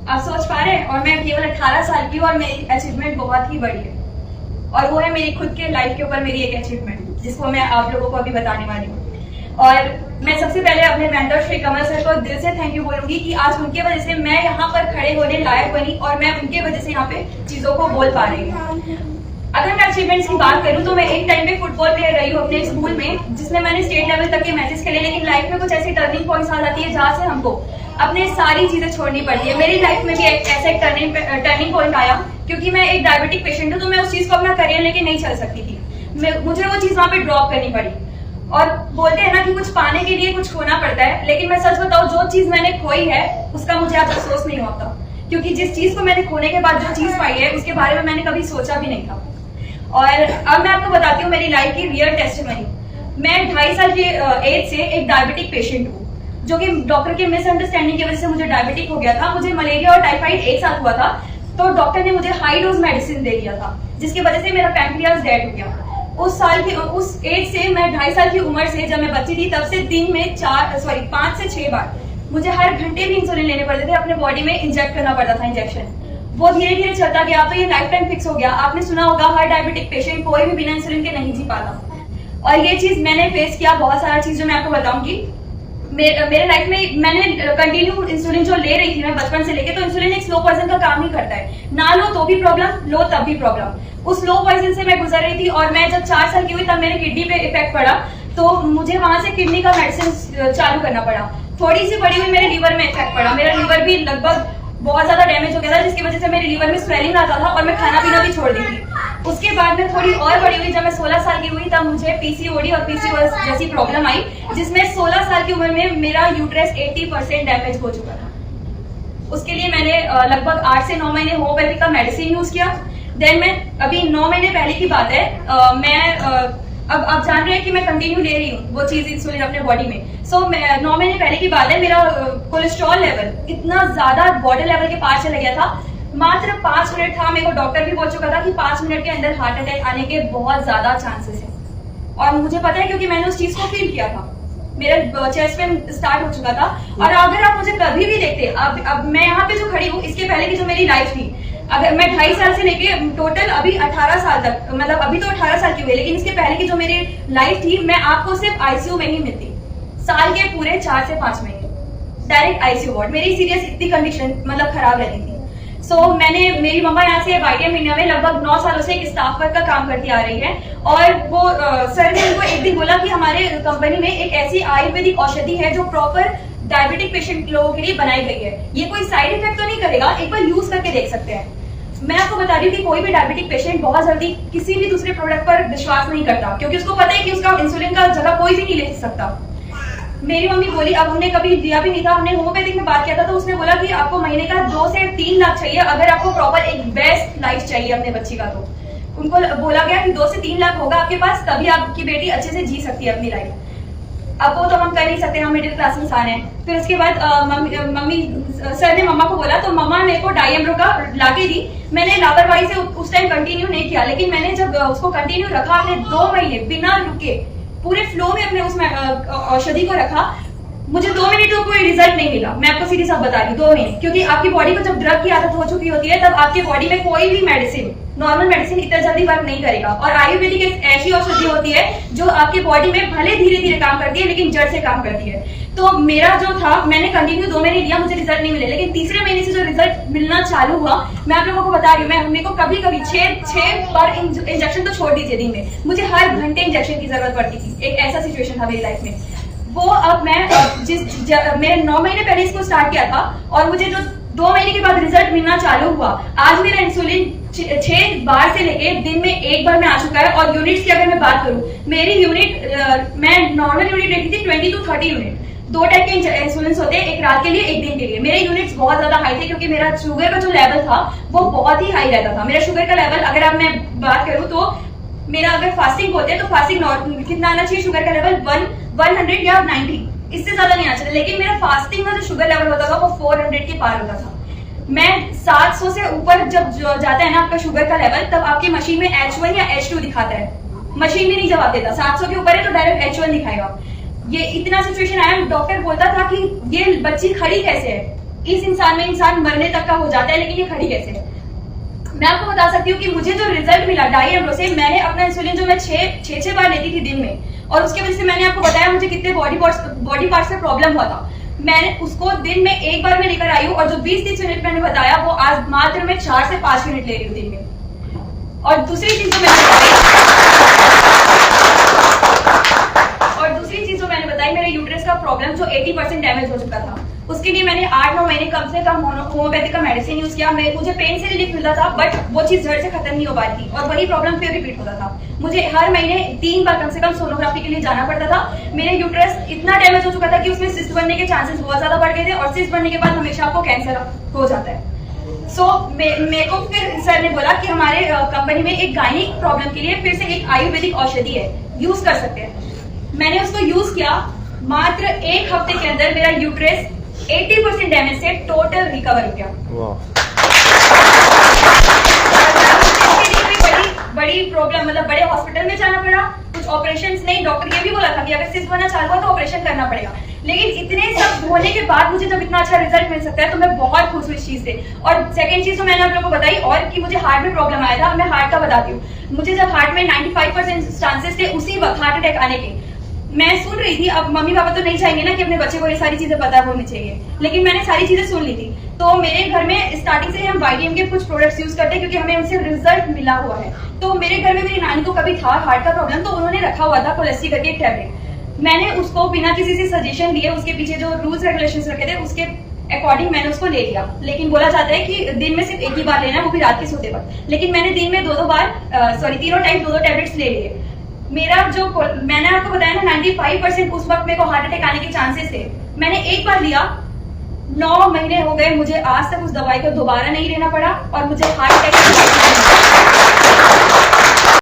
आप सोच पा रहे हैं, और मैं केवल 18 साल की हूँ और मेरी अचीवमेंट बहुत ही बड़ी है, और वो है मेरी खुद के लाइफ के ऊपर मेरी एक अचीवमेंट, जिसको मैं आप लोगों को अभी बताने वाली हूँ। और मैं सबसे पहले अपने मेंटर श्री कमल सर को दिल से थैंक यू बोलूंगी कि आज उनके वजह से मैं यहाँ पर खड़े होने लायक बनी, और मैं उनके वजह से यहाँ पे चीजों को बोल पा रही हूँ। अगर मैं अचीवमेंट्स की बात करूँ तो मैं एक टाइम पे फुटबॉल प्लेयर रही हूँ अपने स्कूल में, जिसमें मैंने स्टेट लेवल तक के मैचेस खेले, लेकिन लाइफ में कुछ ऐसी टर्निंग पॉइंट्स आ जाती है जहाँ से हमको अपने सारी चीजें छोड़नी पड़ती है। मेरी लाइफ में भी एक ऐसा एक टर्निंग पॉइंट आया, क्योंकि मैं एक डायबिटिक पेशेंट हूँ, तो मैं उस चीज को अपना करियर लेके नहीं चल सकती थी। मुझे वो चीज वहां पे ड्रॉप करनी पड़ी। और बोलते हैं ना कि कुछ पाने के लिए कुछ खोना पड़ता है, लेकिन मैं सच बताऊं, जो चीज मैंने खोई है उसका मुझे अब अफसोस नहीं होता, क्योंकि जिस चीज को मैंने खोने के बाद जो चीज पाई है उसके बारे में मैंने कभी सोचा भी नहीं था। और अब मैं आपको बताती हूँ मेरी लाइफ की रियल टेस्टिमनी। मैं 2.5 साल की एज से एक डायबिटिक पेशेंट हूँ, जो कि डॉक्टर के मिसअंडरस्टैंडिंग की वजह से मुझे डायबिटिक हो गया था। मुझे मलेरिया और टाइफाइड एक साथ हुआ था, तो डॉक्टर ने मुझे हाई डोज मेडिसिन दे दिया था, जिसकी वजह से मेरा पैंक्रियास डेड हो गया। उस एज से, मैं 2.5 साल की उम्र से, जब मैं बच्ची थी तब से दिन में 5 से 6 बार मुझे हर घंटे भी इंसुलिन लेने पड़ते थे, अपने बॉडी में इंजेक्ट करना पड़ता था इंजेक्शन। वो धीरे धीरे चलता गया, तो ये लाइफ टाइम फिक्स हो गया। आपने सुना होगा हर डायबिटिक पेशेंट कोई भी बिना इंसुलिन के नहीं जी पाता, और ये चीज मैंने फेस किया। बहुत सारा चीज जो मैं आपको बताऊंगी मेरे लाइफ में, मैंने कंटिन्यू इंसुलिन जो ले रही थी मैं बचपन से लेके, तो इंसुलिन एक स्लो पॉइजन का काम ही करता है, ना लो तो भी प्रॉब्लम, लो तब भी प्रॉब्लम। उस स्लो पॉइजन से मैं गुजर रही थी, और मैं जब 4 साल की हुई तब मेरे किडनी पे इफेक्ट पड़ा, तो मुझे वहां से किडनी का मेडिसिन चालू करना पड़ा। थोड़ी सी बड़ी हुई मेरे लीवर में इफेक्ट पड़ा, मेरा लीवर भी लगभग बहुत ज्यादा डैमेज हो गया था, जिसकी वजह से मेरे लीवर में स्वेलिंग आता था और मैं खाना पीना भी छोड़ दी थी। उसके बाद में थोड़ी और बड़ी हुई, जब मैं 16 साल की हुई तब मुझे पीसीओडी और पीसीओएस जैसी प्रॉब्लम आई, जिसमें 16 साल की उम्र में मेरा यूट्रस 80% डैमेज हो चुका था। उसके लिए मैंने लगभग 8 से 9 महीने होम्योपैथी का मेडिसिन यूज किया। देन मैं अभी 9 महीने पहले की बात है, अब आप जान रहे हैं कि मैं कंटिन्यू ले रही हूँ वो चीज इंसुलिन अपने बॉडी में। सो 9 महीने पहले की बात है, मेरा कोलेस्ट्रॉल लेवल इतना ज्यादा बॉर्डर लेवल के पार चला गया था। मात्र 5 मिनट था, मेरे को डॉक्टर भी बोल चुका था कि 5 मिनट के अंदर हार्ट अटैक आने के बहुत ज्यादा चांसेस है, और मुझे पता है क्योंकि मैंने उस चीज को फील किया था। मेरा चेस्ट पेन स्टार्ट हो चुका था। और अगर आप मुझे कभी भी देखते, अब मैं यहाँ पे जो खड़ी हूँ, इसके पहले की जो मेरी लाइफ थी, अगर मैं 2.5 साल से लेके टोटल अभी 18 साल तक, मतलब अभी तो 18 साल की हुई, लेकिन इसके पहले की जो मेरी लाइफ थी, मैं आपको सिर्फ आईसीयू में ही मिलती, साल के पूरे 4 से 5 महीने डायरेक्ट आईसीयू वार्ड। मेरी सीरियस इतनी कंडीशन मतलब खराब रहती थी। मेरी मम्मा यहाँ से YTM इंडिया में लगभग 9 सालों से एक स्टाफ वर्क का काम करती आ रही है, और वो सर ने उनको एक दिन बोला कि हमारे कंपनी में एक ऐसी आयुर्वेदिक औषधि है जो प्रॉपर डायबिटिक पेशेंट लोगों के लिए बनाई गई है, ये कोई साइड इफेक्ट तो नहीं करेगा, एक बार यूज करके देख सकते हैं। मैं आपको बता रही हूँ कि कोई भी डायबिटिक पेशेंट बहुत जल्दी किसी भी दूसरे प्रोडक्ट पर विश्वास नहीं करता, क्योंकि उसको पता है कि उसका इंसुलिन का जगह कोई भी नहीं ले सकता। मेरी मम्मी बोली, अब हमने कभी लिया भी नहीं था, हमने होम्योपैथिक में बात किया था, तो उसने बोला कि आपको महीने का 2 से 3 लाख चाहिए अगर आपको प्रॉपर एक बेस्ट लाइफ चाहिए अपने बच्ची का। तो उनको बोला गया कि 2 से 3 लाख होगा आपके पास, तभी आपकी बेटी अच्छे से जी सकती है अपनी लाइफ। अब वो तो हम कर नहीं सकते, हम मिडिल क्लास इंसान हैं। फिर उसके बाद सर ने मम्मा को बोला, तो मम्मा मेरे को डायमरो का लाके दी। मैंने लापरवाही से उस टाइम कंटिन्यू नहीं किया, लेकिन मैंने जब उसको कंटिन्यू रखा, अपने 2 महीने बिना रुके पूरे फ्लो में अपने उस औषधि को रखा, मुझे 2 मिनट तो कोई रिजल्ट नहीं मिला। मैं आपको सीधी सा बता रही हूँ, 2 महीने, क्योंकि आपकी बॉडी को जब ड्रग की आदत हो चुकी होती है, तब आपकी बॉडी में कोई भी मेडिसिन, नॉर्मल मेडिसिन इतना जल्दी वर्क नहीं करेगा। और आयुर्वेदिक एक ऐसी औषधि होती है जो आपकी बॉडी में भले धीरे धीरे काम करती है, लेकिन जड़ से काम करती है। तो मेरा जो था, मैंने कंटिन्यू 2 महीने लिया, मुझे रिजल्ट नहीं मिले, लेकिन तीसरे महीने से जो रिजल्ट मिलना चालू हुआ, मैं आप लोगों को बता रही हूँ, मेरे को कभी कभी 6 बार इंजेक्शन तो छोड़ दीजिए दिन में, मुझे हर घंटे इंजेक्शन की जरूरत पड़ती थी। एक ऐसा सिचुएशन था मेरी लाइफ में। वो अब मैं मेरे 9 महीने पहले इसको स्टार्ट किया था, और मुझे जो 2 महीने के बाद रिजल्ट मिलना चालू हुआ, आज मेरा इंसुलिन 6 बार से लेके दिन में 1 बार में आ चुका है। और यूनिट्स की अगर मैं बात करूं, मेरी यूनिट, मैं नॉर्मल यूनिट लेती थी 20 to 30 यूनिट। 2 टाइप के इंसुलिन होते हैं, एक रात के लिए, एक दिन के लिए। मेरे यूनिट्स बहुत ज्यादा हाई थे, क्योंकि मेरा शुगर का जो लेवल था वो बहुत ही हाई रहता था। मेरा शुगर का लेवल, अगर अब मैं बात करूं तो मेरा, अगर फास्टिंग होते हैं तो फास्टिंग कितना आना चाहिए, शुगर का लेवल 100 या 90, इससे ज्यादा नहीं आना चाहिए। लेकिन मेरा फास्टिंग का जो शुगर लेवल होता था वो 400 के पार होता था। मैं 700 से ऊपर जब जाता है ना आपका शुगर का लेवल, तब आपकी मशीन में H1 या H2 दिखाता है, मशीन भी नहीं जवाब देता। 700 के ऊपर है तो डायरेक्ट H1 दिखाएगा। ये इतना सिचुएशन आया, डॉक्टर बोलता था कि ये बच्ची खड़ी कैसे है, इस इंसान में इंसान मरने तक का हो जाता है, लेकिन ये खड़ी कैसे है? मैं आपको बता सकती हूँ कि मुझे जो रिजल्ट मिला डाई एम्ब्रो से, मैंने अपना इंसुलिन जो मैं छह बार लेती थी दिन में, और उसके वजह से मैंने आपको बताया मुझे कितने बॉडी पार्ट्स में प्रॉब्लम हुआ था। मैंने उसको दिन में एक बार में लेकर आई हूँ, और जो 20-30 मिनट मैंने बताया वो आज मात्र मैं 4 से 5 मिनट ले रही हूँ दिन में। और दूसरी चीज जो मैंने बताई मेरे यूट्रस का प्रॉब्लम जो 80% डैमेज हो चुका था, उसके लिए मैंने 8-9 महीने कम से कम होम्योपैथिक का मेडिसिन यूज किया। मुझे पेन से रिलीफ मिलता था, बट वो चीज जड़ से खत्म नहीं हो पाती थी, और वही प्रॉब्लम फिर रिपीट होता था। मुझे हर महीने 3 बार कम से कम सोनोग्राफी के लिए जाना पड़ता था। मेरे यूट्रस इतना डैमेज हो चुका था कि उसमें सिस्ट बनने के चांसेस बहुत ज्यादा बढ़ गए थे, और सिस्ट बनने के बाद हमेशा आपको कैंसर हो जाता है। मेरे को फिर सर ने बोला कि हमारे कंपनी में एक गायनिक प्रॉब्लम के लिए फिर से एक आयुर्वेदिक औषधि है, यूज कर सकते हैं। मैंने उसको यूज किया, मात्र 1 हफ्ते के अंदर मेरा यूट्रस 80% डैमेज से टोटल रिकवर हो गया। बड़ी प्रॉब्लम, मतलब बड़े हॉस्पिटल में जाना पड़ा, कुछ ऑपरेशंस नहीं, डॉक्टर ये भी बोला था कि अगर सिस्ट बनना चालू हुआ तो ऑपरेशन करना पड़ेगा। लेकिन इतने सब होने के बाद मुझे जब इतना अच्छा रिजल्ट मिल सकता है तो मैं बहुत खुश हुई इस चीज से। और सेकंड चीज तो मैंने आप लोगों को बताई, और कि मुझे हार्ट में प्रॉब्लम आया था। मैं हार्ट का बताती हूँ। मुझे जब हार्ट में 95% चांसेस थे उसी वक्त हार्ट अटैक आने के, मैं सुन रही थी। अब मम्मी पापा तो नहीं चाहेंगे ना कि अपने बच्चे को ये सारी चीजें पता होनी चाहिए, लेकिन मैंने सारी चीजें सुन ली थी। तो मेरे घर में स्टार्टिंग से हम वाईडीएम के कुछ प्रोडक्ट्स यूज करते हैं, क्योंकि हमें उनसे रिजल्ट मिला हुआ है। तो मेरे घर में मेरी नानी को कभी था हार्ट का प्रॉब्लम, तो उन्होंने रखा हुआ था कोलेस्ट्री करके एक टैबलेट। मैंने उसको बिना किसी से सजेशन लिए, उसके पीछे जो रूल्स रेगुलेशंस रखे थे उसके अकॉर्डिंग मैंने उसको ले लिया। लेकिन बोला जाता है कि दिन में सिर्फ एक ही बार लेना है, वो भी रात के सोते वक्त। लेकिन मैंने दिन में तीनों टाइम 2-2 टैबलेट्स ले लिए। मेरा जो मैंने आपको बताया ना 95% उस वक्त मेरे को हार्ट अटैक आने के चांसेस थे, मैंने एक बार लिया, 9 महीने हो गए, मुझे आज तक उस दवाई को दोबारा नहीं लेना पड़ा, और मुझे हार्ट अटैक